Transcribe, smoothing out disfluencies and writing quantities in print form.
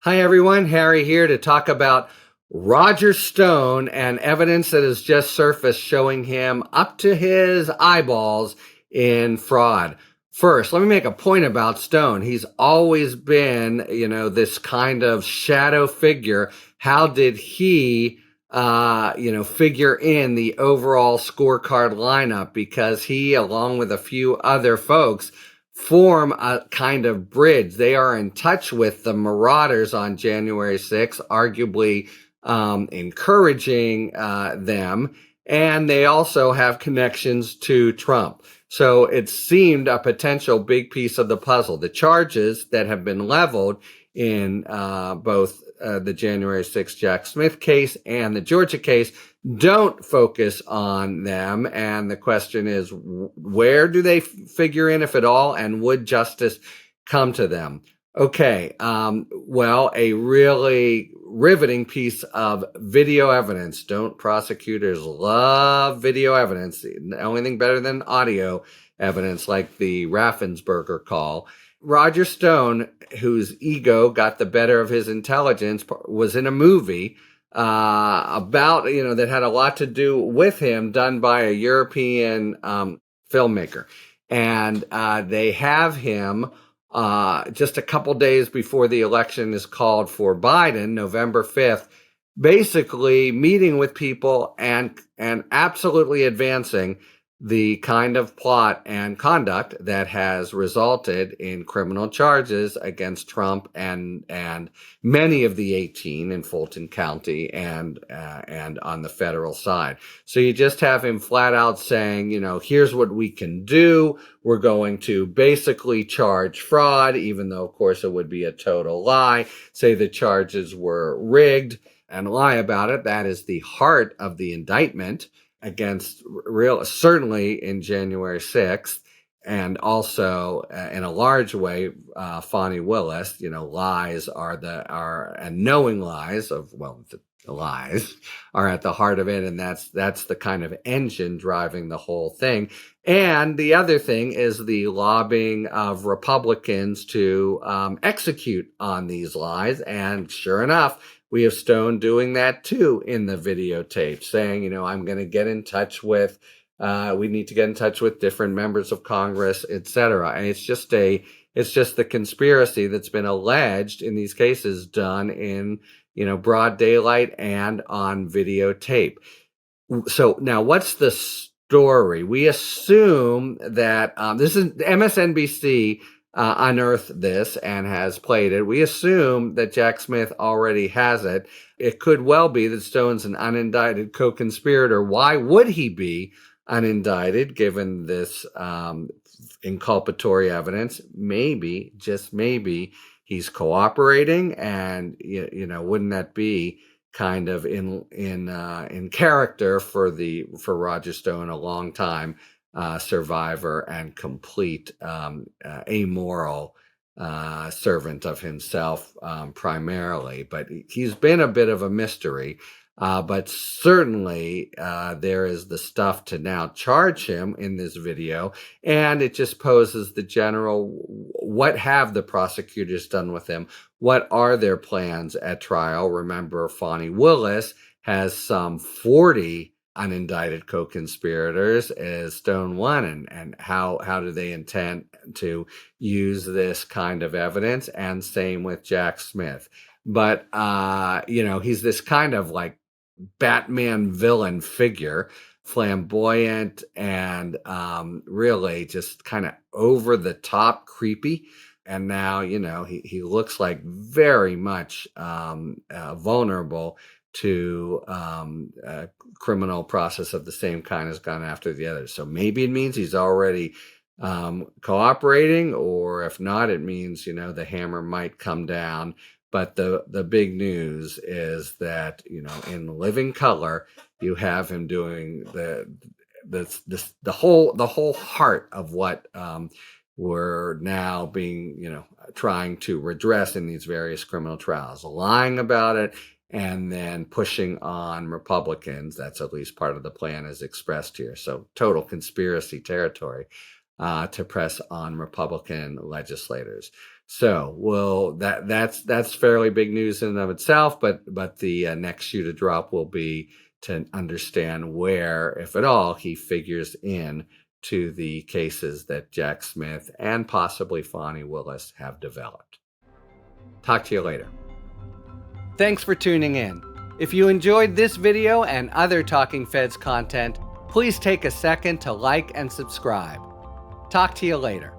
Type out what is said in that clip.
Hi, everyone. Harry here to talk about Roger Stone and evidence that has just surfaced showing him up to his eyeballs in fraud. First, let me make a point about Stone. He's always been, this kind of shadow figure. How did he, figure in the overall scorecard lineup? Because he, along with a few other folks, form a kind of bridge. They are in touch with the marauders on January 6th, arguably encouraging them. And they also have connections to Trump. So it seemed a potential big piece of the puzzle. The charges that have been leveled in both the January 6th Jack Smith case and the Georgia case don't focus on them. And the question is, where do they figure in, if at all, and would justice come to them? Okay, well, a really riveting piece of video evidence. Don't prosecutors love video evidence? The only thing better than audio evidence, like the Raffensperger call. Roger Stone, whose ego got the better of his intelligence, was in a movie about, that had a lot to do with him, done by a European filmmaker. And they have him just a couple days before the election is called for Biden, November 5th, basically meeting with people and absolutely advancing the kind of plot and conduct that has resulted in criminal charges against Trump and many of the 18 in Fulton County and on the federal side. So you just have him flat out saying, here's what we can do. We're going to basically charge fraud, even though, of course, it would be a total lie. Say the charges were rigged and lie about it. That is the heart of the indictment against certainly in January 6th, and also in a large way, Fani Willis. Lies and knowing lies the lies are at the heart of it, and that's the kind of engine driving the whole thing. And the other thing is the lobbying of Republicans to execute on these lies. And sure enough, we have Stone doing that too in the videotape, saying, I'm going to get in touch with, we need to get in touch with different members of Congress, etc. And it's just the conspiracy that's been alleged in these cases done in, broad daylight and on videotape. So now what's the story? We assume that this is MSNBC unearthed this and has played it. We assume that Jack Smith already has it. It could well be that Stone's an unindicted co-conspirator. Why would he be unindicted given this inculpatory evidence? Maybe, just maybe, he's cooperating, and wouldn't that be kind of in character for Roger Stone, a long time survivor and complete amoral servant of himself primarily. But he's been a bit of a mystery. But certainly there is the stuff to now charge him in this video. And it just poses the general, what have the prosecutors done with him? What are their plans at trial? Remember, Fani Willis has some 40 unindicted co-conspirators as Stone one, and how do they intend to use this kind of evidence? And same with Jack Smith. But he's this kind of like Batman villain figure, flamboyant and really just kind of over the top creepy. And now, he looks like very much vulnerable to a criminal process of the same kind has gone after the others. So maybe it means he's already cooperating, or if not, it means, the hammer might come down. But the big news is that, in living color, you have him doing the whole heart of what we're now being, trying to redress in these various criminal trials, lying about it and then pushing on Republicans. That's at least part of the plan as expressed here. So total conspiracy territory to press on Republican legislators. So that's fairly big news in and of itself, but the next shoe to drop will be to understand where, if at all, he figures in to the cases that Jack Smith and possibly Fonnie Willis have developed. Talk to you later. Thanks for tuning in. If you enjoyed this video and other Talking Feds content, please take a second to like and subscribe. Talk to you later.